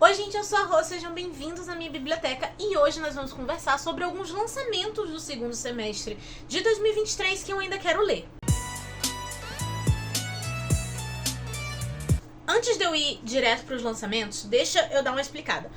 Oi gente, eu sou a Rô, sejam bem-vindos à minha biblioteca e hoje nós vamos conversar sobre alguns lançamentos do segundo semestre de 2023 que eu ainda quero ler. Antes de eu ir direto para os lançamentos, deixa eu dar uma explicada.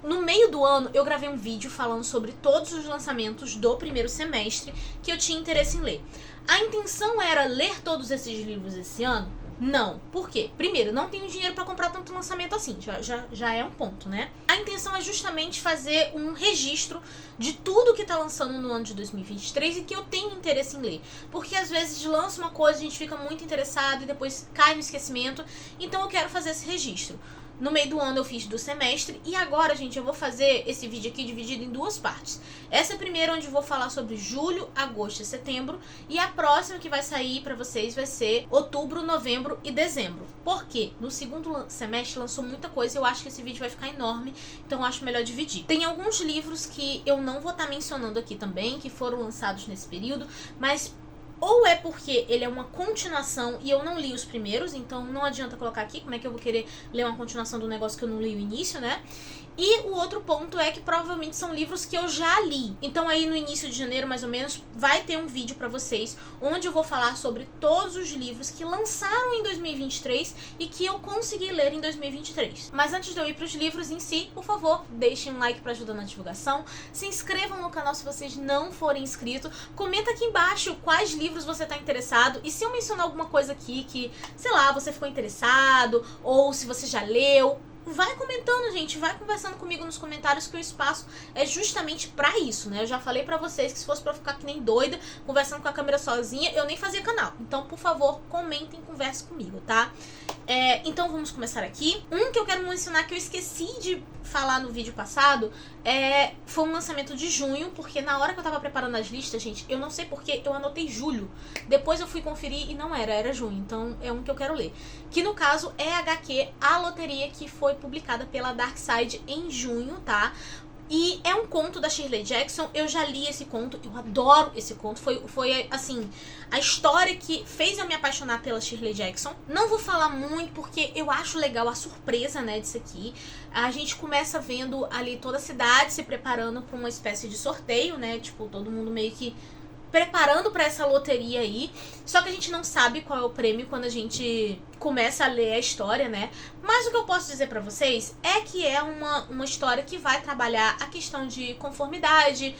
No meio do ano, eu gravei um vídeo falando sobre todos os lançamentos do primeiro semestre que eu tinha interesse em ler. A intenção era ler todos esses livros esse ano? Não. Por quê? Primeiro, não tenho dinheiro pra comprar tanto lançamento assim, já é um ponto, né? A intenção é justamente fazer um registro de tudo que tá lançando no ano de 2023 e que eu tenho interesse em ler. Porque às vezes lança uma coisa, a gente fica muito interessado e depois cai no esquecimento, então eu quero fazer esse registro. No meio do ano eu fiz do semestre e agora, gente, eu vou fazer esse vídeo aqui dividido em duas partes. Essa é a primeira onde eu vou falar sobre julho, agosto e setembro e a próxima que vai sair pra vocês vai ser outubro, novembro e dezembro. Por quê? No segundo semestre lançou muita coisa e eu acho que esse vídeo vai ficar enorme, então eu acho melhor dividir. Tem alguns livros que eu não vou estar mencionando aqui também, que foram lançados nesse período, mas ou é porque ele é uma continuação e eu não li os primeiros, então não adianta colocar aqui, como é que eu vou querer ler uma continuação do negócio que eu não li o início, né? E o outro ponto é que provavelmente são livros que eu já li. Então aí no início de janeiro, mais ou menos, vai ter um vídeo pra vocês, onde eu vou falar sobre todos os livros que lançaram em 2023 e que eu consegui ler em 2023. Mas antes de eu ir pros livros em si, por favor, deixem um like pra ajudar na divulgação, se inscrevam no canal se vocês não forem inscritos, comenta aqui embaixo quais livros você tá interessado e se eu mencionar alguma coisa aqui que, sei lá, você ficou interessado ou se você já leu, vai comentando, gente, vai conversando comigo nos comentários que o espaço é justamente pra isso, né? Eu já falei pra vocês que se fosse pra ficar que nem doida, conversando com a câmera sozinha, eu nem fazia canal. Então, por favor, comentem e conversem comigo, tá? Então vamos começar aqui. Um que eu quero mencionar que eu esqueci de falar no vídeo passado foi um lançamento de junho, porque na hora que eu tava preparando as listas, gente, eu não sei porque eu anotei julho. Depois eu fui conferir e não era junho. Então é um que eu quero ler. Que no caso é a HQ A Loteria, que foi publicada pela Dark Side em junho, tá? E é um conto da Shirley Jackson, eu já li esse conto, eu adoro esse conto, foi assim, a história que fez eu me apaixonar pela Shirley Jackson. Não vou falar muito porque eu acho legal a surpresa, né, disso aqui. A gente começa vendo ali toda a cidade se preparando para uma espécie de sorteio, né, tipo, todo mundo meio que preparando pra essa loteria aí, só que a gente não sabe qual é o prêmio quando a gente começa a ler a história, né? Mas o que eu posso dizer pra vocês é que é uma história que vai trabalhar a questão de conformidade,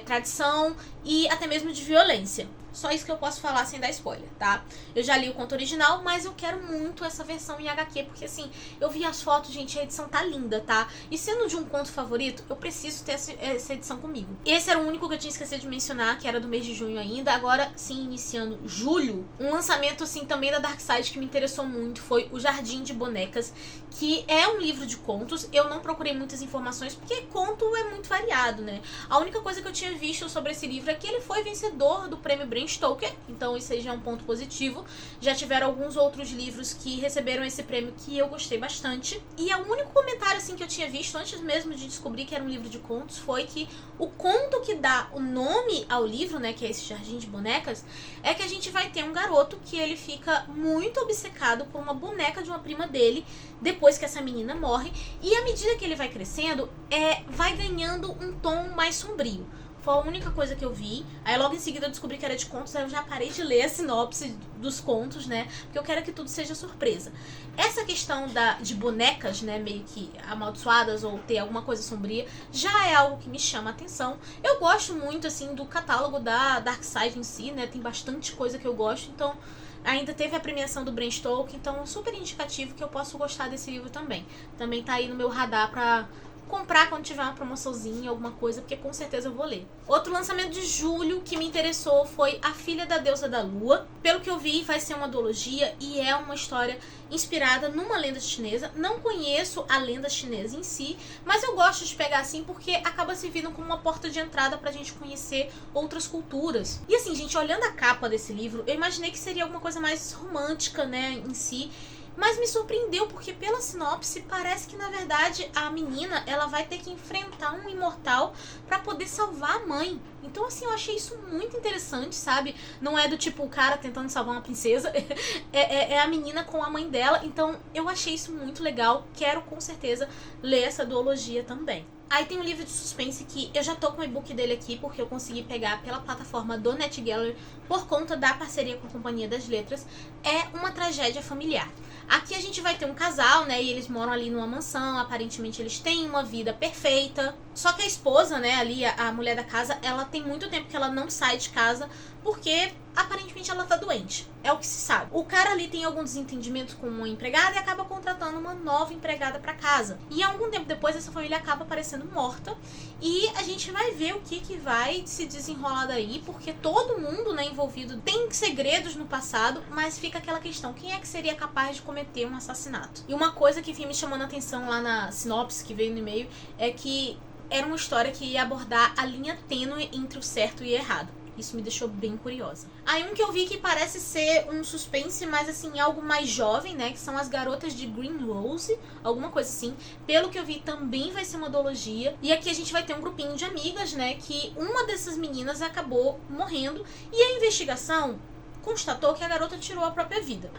tradição e até mesmo de violência. Só isso que eu posso falar sem dar spoiler, tá? Eu já li o conto original, mas eu quero muito essa versão em HQ, porque assim, eu vi as fotos, gente, a edição tá linda, tá? E sendo de um conto favorito, eu preciso ter essa edição comigo. Esse era o único que eu tinha esquecido de mencionar, que era do mês de junho ainda. Agora, sim, iniciando julho, um lançamento, assim, também da Dark Side que me interessou muito foi O Jardim de Bonecas, que é um livro de contos. Eu não procurei muitas informações, porque conto é muito variado, né? A única coisa que eu tinha visto sobre esse livro é que ele foi vencedor do prêmio Bram Stoker, então isso aí já é um ponto positivo. Já tiveram alguns outros livros que receberam esse prêmio que eu gostei bastante. E o único comentário assim que eu tinha visto antes mesmo de descobrir que era um livro de contos foi que o conto que dá o nome ao livro, né, que é esse Jardim de Bonecas, é que a gente vai ter um garoto que ele fica muito obcecado por uma boneca de uma prima dele depois que essa menina morre, e à medida que ele vai crescendo, vai ganhando um tom mais sombrio. Foi a única coisa que eu vi. Aí logo em seguida eu descobri que era de contos, aí eu já parei de ler a sinopse dos contos, né? Porque eu quero que tudo seja surpresa. Essa questão de bonecas, né, meio que amaldiçoadas ou ter alguma coisa sombria, já é algo que me chama a atenção. Eu gosto muito, assim, do catálogo da Dark Side em si, né? Tem bastante coisa que eu gosto, então ainda teve a premiação do Bram Stoker, então é super indicativo que eu posso gostar desse livro também. Também tá aí no meu radar pra comprar quando tiver uma promoçãozinha, alguma coisa, porque com certeza eu vou ler. Outro lançamento de julho que me interessou foi A Filha da Deusa da Lua. Pelo que eu vi, vai ser uma duologia e é uma história inspirada numa lenda chinesa. Não conheço a lenda chinesa em si, mas eu gosto de pegar assim porque acaba servindo como uma porta de entrada pra gente conhecer outras culturas. E assim, gente, olhando a capa desse livro, eu imaginei que seria alguma coisa mais romântica, né, em si. Mas me surpreendeu porque pela sinopse parece que na verdade a menina ela vai ter que enfrentar um imortal para poder salvar a mãe. Então, assim, eu achei isso muito interessante, sabe? Não é do tipo o cara tentando salvar uma princesa, é a menina com a mãe dela. Então, eu achei isso muito legal. Quero, com certeza, ler essa duologia também. Aí tem um livro de suspense que eu já tô com o e-book dele aqui, porque eu consegui pegar pela plataforma do NetGallery por conta da parceria com a Companhia das Letras. É Uma Tragédia Familiar. Aqui a gente vai ter um casal, né, e eles moram ali numa mansão, aparentemente eles têm uma vida perfeita. Só que a esposa, né, ali, a mulher da casa, ela tem muito tempo que ela não sai de casa, porque aparentemente ela tá doente. É o que se sabe. O cara ali tem algum desentendimento com uma empregada e acaba contratando uma nova empregada pra casa. E algum tempo depois essa família acaba aparecendo morta. E a gente vai ver o que vai se desenrolar daí, porque todo mundo, né, envolvido tem segredos no passado, mas fica aquela questão, quem é que seria capaz de cometer um assassinato? E uma coisa que vinha me chamando a atenção lá na sinopse que veio no e-mail é que era uma história que ia abordar a linha tênue entre o certo e o errado. Isso me deixou bem curiosa. Aí um que eu vi que parece ser um suspense, mas assim, algo mais jovem, né? Que são As Garotas de Green Rose, alguma coisa assim. Pelo que eu vi, também vai ser uma duologia. E aqui a gente vai ter um grupinho de amigas, né? Que uma dessas meninas acabou morrendo. E a investigação constatou que a garota tirou a própria vida.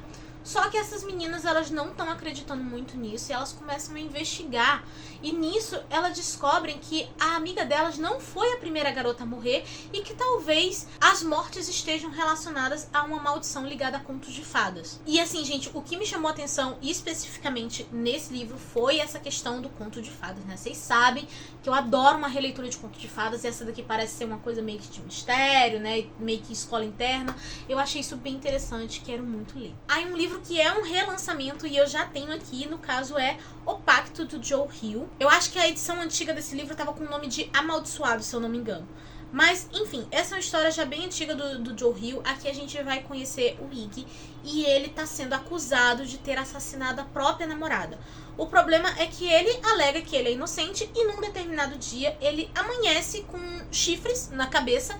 Só que essas meninas, elas não estão acreditando muito nisso e elas começam a investigar. E nisso, elas descobrem que a amiga delas não foi a primeira garota a morrer e que talvez as mortes estejam relacionadas a uma maldição ligada a contos de fadas. E assim, gente, o que me chamou a atenção especificamente nesse livro foi essa questão do conto de fadas, né? Vocês sabem que eu adoro uma releitura de conto de fadas e essa daqui parece ser uma coisa meio que de mistério, né? Meio que escola interna. Eu achei isso bem interessante, quero muito ler. Aí um livro que é um relançamento e eu já tenho aqui, no caso é O Pacto do Joe Hill. Eu acho que a edição antiga desse livro estava com o nome de Amaldiçoado, se eu não me engano. Mas, enfim, essa é uma história já bem antiga do Joe Hill. Aqui a gente vai conhecer o Iggy e ele tá sendo acusado de ter assassinado a própria namorada. O problema é que ele alega que ele é inocente e num determinado dia ele amanhece com chifres na cabeça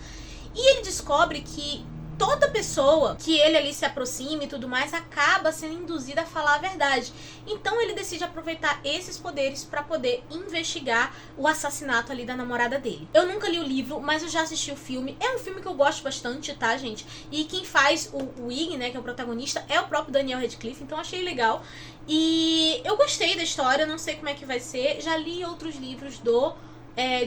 e ele descobre que toda pessoa que ele ali se aproxima e tudo mais acaba sendo induzida a falar a verdade. Então ele decide aproveitar esses poderes para poder investigar o assassinato ali da namorada dele. Eu nunca li o livro, mas eu já assisti o filme. É um filme que eu gosto bastante, tá, gente? E quem faz o Iggy, né, que é o protagonista, é o próprio Daniel Radcliffe, então achei legal. E eu gostei da história, não sei como é que vai ser. Já li outros livros do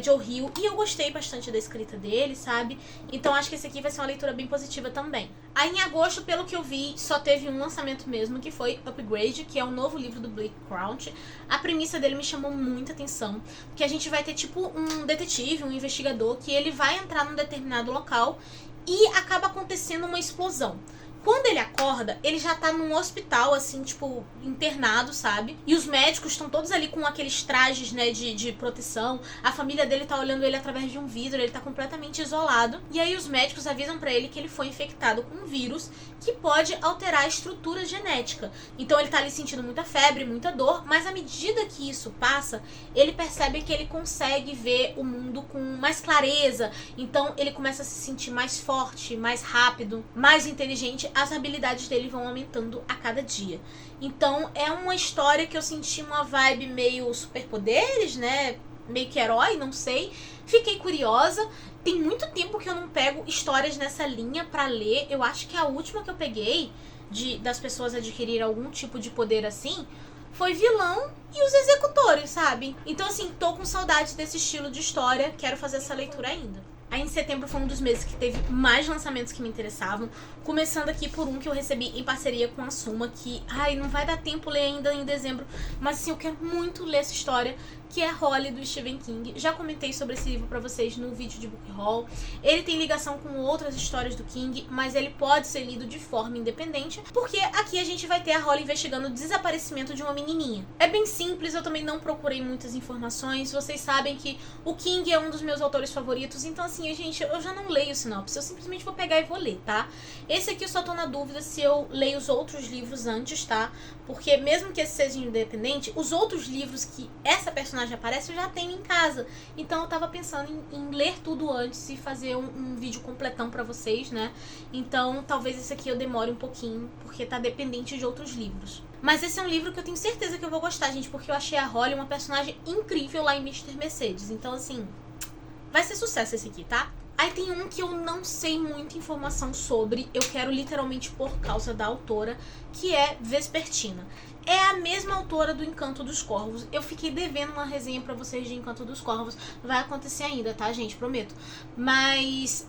Joe Hill e eu gostei bastante da escrita dele, sabe? Então acho que esse aqui vai ser uma leitura bem positiva também. Aí em agosto, pelo que eu vi, só teve um lançamento mesmo, que foi Upgrade, que é um novo livro do Blake Crouch. A premissa dele me chamou muita atenção, porque a gente vai ter tipo um detetive, um investigador, que ele vai entrar num determinado local e acaba acontecendo uma explosão. Quando ele acorda, ele já tá num hospital, assim, tipo, internado, sabe? E os médicos estão todos ali com aqueles trajes, né, de proteção. A família dele tá olhando ele através de um vidro, ele tá completamente isolado. E aí os médicos avisam pra ele que ele foi infectado com um vírus que pode alterar a estrutura genética. Então ele tá ali sentindo muita febre, muita dor, mas à medida que isso passa, ele percebe que ele consegue ver o mundo com mais clareza. Então ele começa a se sentir mais forte, mais rápido, mais inteligente. As habilidades dele vão aumentando a cada dia. Então é uma história que eu senti uma vibe meio superpoderes, né? Meio que herói, não sei. Fiquei curiosa. Tem muito tempo que eu não pego histórias nessa linha pra ler. Eu acho que a última que eu peguei das pessoas adquirirem algum tipo de poder assim foi Vilão e Os Executores, sabe? Então assim, tô com saudade desse estilo de história. Quero fazer essa leitura ainda. Aí em setembro foi um dos meses que teve mais lançamentos que me interessavam. Começando aqui por um que eu recebi em parceria com a Suma, que, não vai dar tempo ler ainda em dezembro, mas assim, eu quero muito ler essa história, que é Holly, do Stephen King. Já comentei sobre esse livro pra vocês no vídeo de Book Haul. Ele tem ligação com outras histórias do King, mas ele pode ser lido de forma independente, porque aqui a gente vai ter a Holly investigando o desaparecimento de uma menininha. É bem simples, eu também não procurei muitas informações. Vocês sabem que o King é um dos meus autores favoritos, então assim, gente, eu já não leio sinopse, eu simplesmente vou pegar e vou ler, tá? Esse aqui eu só tô na dúvida se eu leio os outros livros antes, tá? Porque mesmo que esse seja independente, os outros livros que essa personagem aparece eu já tenho em casa. Então eu tava pensando em ler tudo antes e fazer um vídeo completão pra vocês, né? Então talvez esse aqui eu demore um pouquinho, porque tá dependente de outros livros. Mas esse é um livro que eu tenho certeza que eu vou gostar, gente, porque eu achei a Holly uma personagem incrível lá em Mr. Mercedes. Então assim, vai ser sucesso esse aqui, tá? Aí tem um que eu não sei muita informação sobre, eu quero literalmente por causa da autora, que é Vespertina. É a mesma autora do Encanto dos Corvos. Eu fiquei devendo uma resenha pra vocês de Encanto dos Corvos. Vai acontecer ainda, tá, gente? Prometo. Mas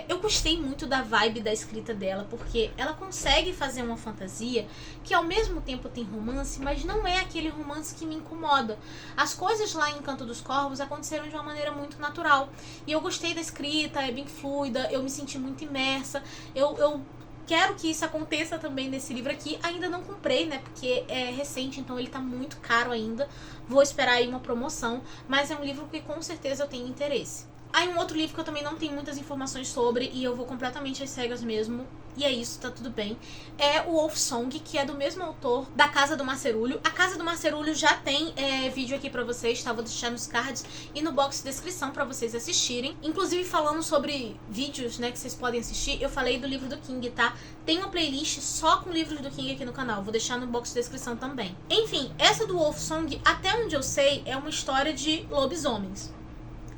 eu gostei muito da vibe da escrita dela, porque ela consegue fazer uma fantasia que ao mesmo tempo tem romance, mas não é aquele romance que me incomoda. As coisas lá em Encanto dos Corvos aconteceram de uma maneira muito natural. E eu gostei da escrita, é bem fluida, eu me senti muito imersa. Eu quero que isso aconteça também nesse livro aqui. Ainda não comprei, né? Porque é recente, então ele tá muito caro ainda. Vou esperar aí uma promoção. Mas é um livro que com certeza eu tenho interesse. Aí um outro livro que eu também não tenho muitas informações sobre, e eu vou completamente às cegas mesmo, e é isso, tá tudo bem, é o Wolf Song, que é do mesmo autor da Casa do Marcerulho. A Casa do Marcerulho já tem vídeo aqui pra vocês, tá? Vou deixar nos cards e no box de descrição pra vocês assistirem. Inclusive, falando sobre vídeos, né, que vocês podem assistir, eu falei do livro do King, tá? Tem uma playlist só com livros do King aqui no canal, vou deixar no box de descrição também. Enfim, essa do Wolf Song, até onde eu sei, é uma história de lobisomens.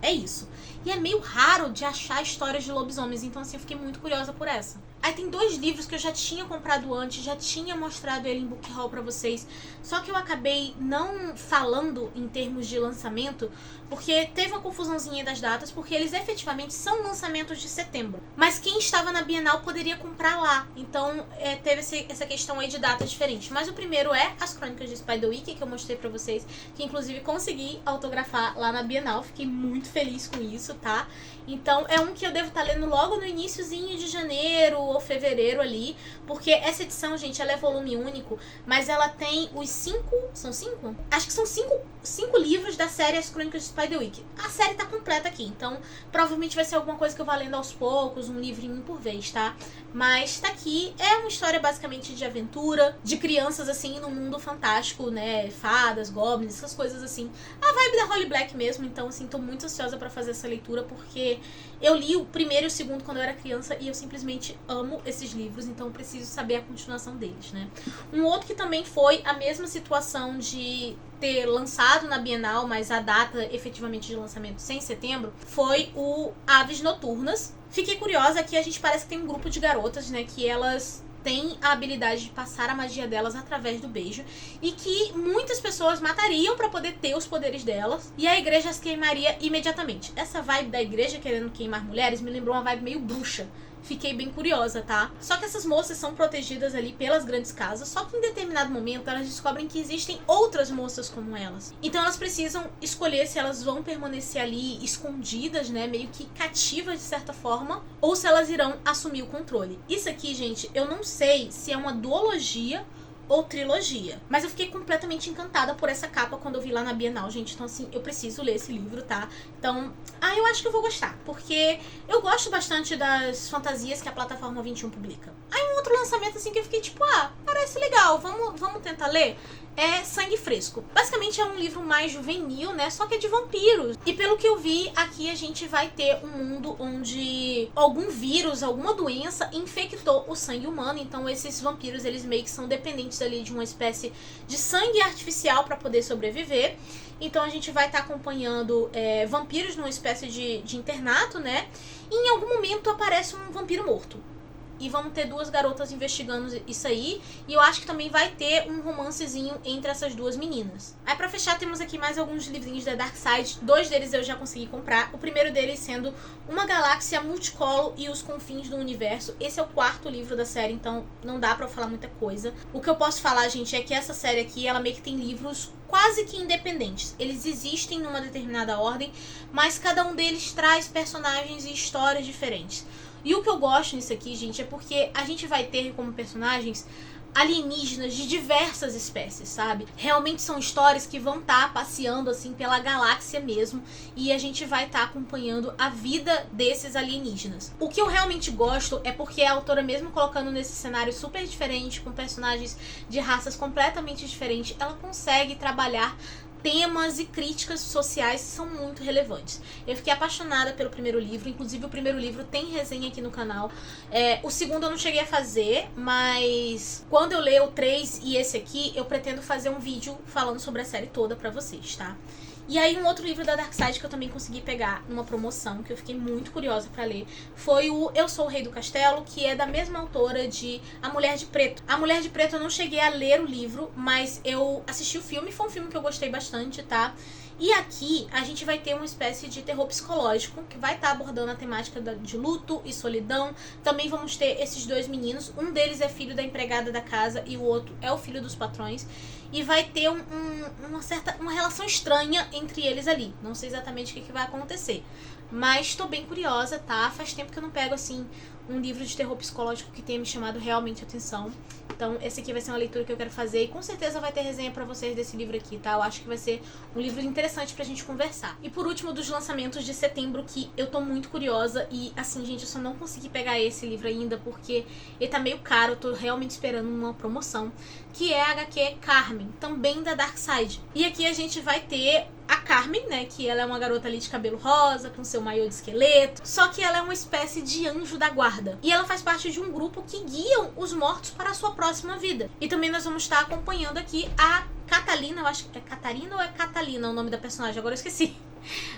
É isso. E é meio raro de achar histórias de lobisomens, então assim, eu fiquei muito curiosa por essa. Aí tem 2 livros que eu já tinha comprado antes, já tinha mostrado ele em book haul pra vocês, só que eu acabei não falando em termos de lançamento, porque teve uma confusãozinha das datas, porque eles efetivamente são lançamentos de setembro. Mas quem estava na Bienal poderia comprar lá, então teve essa questão aí de datas diferentes. Mas o primeiro é As Crônicas de Spiderwick, que eu mostrei pra vocês, que inclusive consegui autografar lá na Bienal, fiquei muito feliz com isso, tá? Então é um que eu devo estar lendo logo no iniciozinho de janeiro ou fevereiro ali, porque essa edição, gente, ela é volume único, mas ela tem os 5, são 5? Acho que são 5 livros da série As Crônicas de Spiderwick. A série tá completa aqui, então provavelmente vai ser alguma coisa que eu vá lendo aos poucos, um livrinho por vez, tá? Mas tá aqui, é uma história basicamente de aventura, de crianças assim, num mundo fantástico, né? Fadas, goblins, essas coisas assim. A vibe da Holly Black mesmo, então assim, tô muito ansiosa pra fazer essa leitura, porque eu li o primeiro e o segundo quando eu era criança e eu simplesmente amo esses livros, então eu preciso saber a continuação deles, né? Um outro que também foi a mesma situação de ter lançado na Bienal, mas a data efetivamente de lançamento sem setembro, foi o Aves Noturnas. Fiquei curiosa que a gente parece que tem um grupo de garotas, né, que elas têm a habilidade de passar a magia delas através do beijo, e que muitas pessoas matariam pra poder ter os poderes delas, e a igreja as queimaria imediatamente. Essa vibe da igreja querendo queimar mulheres me lembrou uma vibe meio bruxa. Fiquei bem curiosa, tá? Só que essas moças são protegidas ali pelas grandes casas, só que em determinado momento elas descobrem que existem outras moças como elas. Então elas precisam escolher se elas vão permanecer ali escondidas, né, meio que cativas de certa forma, ou se elas irão assumir o controle. Isso aqui, gente, eu não sei se é uma duologia ou trilogia, mas eu fiquei completamente encantada por essa capa quando eu vi lá na Bienal, gente. Então assim, eu preciso ler esse livro, tá? Então, eu acho que eu vou gostar, porque eu gosto bastante das fantasias que a plataforma 21 publica. Aí um outro lançamento assim que eu fiquei tipo, parece legal, vamos tentar ler. É Sangue Fresco. Basicamente é um livro mais juvenil, né? Só que é de vampiros. E pelo que eu vi, aqui a gente vai ter um mundo onde algum vírus, alguma doença infectou o sangue humano. Então esses vampiros, eles meio que são dependentes ali de uma espécie de sangue artificial para poder sobreviver. Então a gente vai estar acompanhando vampiros numa espécie de internato, né? E em algum momento aparece um vampiro morto. E vamos ter 2 garotas investigando isso aí. E eu acho que também vai ter um romancezinho entre essas 2 meninas. Aí pra fechar temos aqui mais alguns livrinhos da Dark Side. 2 deles eu já consegui comprar. O primeiro deles sendo Uma Galáxia Multicolo e os Confins do Universo. Esse é o 4º livro da série, então não dá pra eu falar muita coisa. O que eu posso falar, gente, é que essa série aqui, ela meio que tem livros quase que independentes. Eles existem numa determinada ordem, mas cada um deles traz personagens e histórias diferentes. E o que eu gosto nisso aqui, gente, é porque a gente vai ter como personagens alienígenas de diversas espécies, sabe? Realmente são histórias que vão estar passeando assim pela galáxia mesmo, e a gente vai estar acompanhando a vida desses alienígenas. O que eu realmente gosto é porque a autora, mesmo colocando nesse cenário super diferente, com personagens de raças completamente diferentes, ela consegue trabalhar temas e críticas sociais são muito relevantes. Eu fiquei apaixonada pelo primeiro livro, inclusive o primeiro livro tem resenha aqui no canal. O segundo eu não cheguei a fazer, mas quando eu ler o 3 e esse aqui, eu pretendo fazer um vídeo falando sobre a série toda pra vocês, tá? E aí um outro livro da Darkside que eu também consegui pegar numa promoção, que eu fiquei muito curiosa pra ler, foi o Eu Sou o Rei do Castelo, que é da mesma autora de A Mulher de Preto. A Mulher de Preto eu não cheguei a ler o livro, mas eu assisti o filme, foi um filme que eu gostei bastante, tá? E aqui a gente vai ter uma espécie de terror psicológico que vai estar abordando a temática de luto e solidão. Também vamos ter esses dois meninos, um deles é filho da empregada da casa e o outro é o filho dos patrões. E vai ter uma relação estranha entre eles ali. Não sei exatamente o que vai acontecer, mas tô bem curiosa, tá? Faz tempo que eu não pego, assim, um livro de terror psicológico que tenha me chamado realmente a atenção. Então esse aqui vai ser uma leitura que eu quero fazer e com certeza vai ter resenha pra vocês desse livro aqui, tá? Eu acho que vai ser um livro interessante pra gente conversar. E por último, dos lançamentos de setembro, que eu tô muito curiosa e, assim, gente, eu só não consegui pegar esse livro ainda porque ele tá meio caro, eu tô realmente esperando uma promoção, que é a HQ Carmen, também da Darkside. E aqui a gente vai ter a Carmen, né, que ela é uma garota ali de cabelo rosa, com seu maiô de esqueleto, só que ela é uma espécie de anjo da guarda. E ela faz parte de um grupo que guiam os mortos para a sua próxima vida. E também nós vamos estar acompanhando aqui a Catalina, eu acho que é Catarina ou é Catalina o nome da personagem, agora eu esqueci.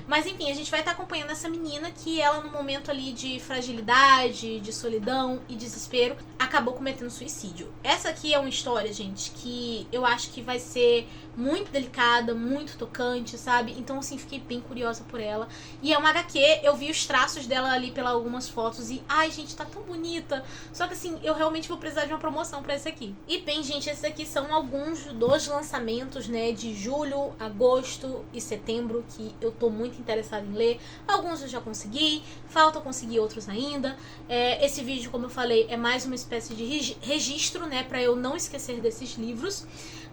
Mas enfim, a gente vai estar acompanhando essa menina que ela, no momento ali de fragilidade, de solidão e desespero, acabou cometendo suicídio. Essa aqui é uma história, gente, que eu acho que vai ser muito delicada, muito tocante, sabe? Então, assim, fiquei bem curiosa por ela. E é uma HQ, eu vi os traços dela ali pelas algumas fotos e, ai, gente, tá tão bonita. Só que, assim, eu realmente vou precisar de uma promoção pra esse aqui. E, bem, gente, esses aqui são alguns dos lançamentos, né, de julho, agosto e setembro, que eu tô muito interessada em ler. Alguns eu já consegui, falta conseguir outros ainda. Esse vídeo, como eu falei, é mais uma espécie de registro, né, pra eu não esquecer desses livros.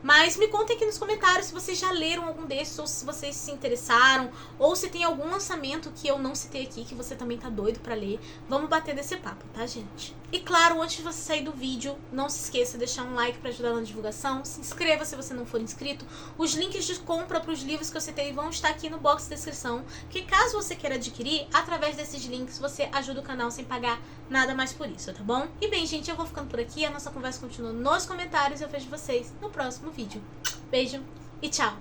Mas me contem aqui nos comentários se vocês já leram algum desses, ou se vocês se interessaram, ou se tem algum lançamento que eu não citei aqui, que você também tá doido pra ler. Vamos bater nesse papo, tá, gente? E claro, antes de você sair do vídeo, não se esqueça de deixar um like pra ajudar na divulgação, se inscreva se você não for inscrito. Os links de compra pros livros que eu citei vão estar aqui no box de descrição, porque caso você queira adquirir, através desses links você ajuda o canal sem pagar nada mais por isso, tá bom? E bem, gente, eu vou ficando por aqui, a nossa conversa continua nos comentários e eu vejo vocês no próximo vídeo. Beijo e tchau!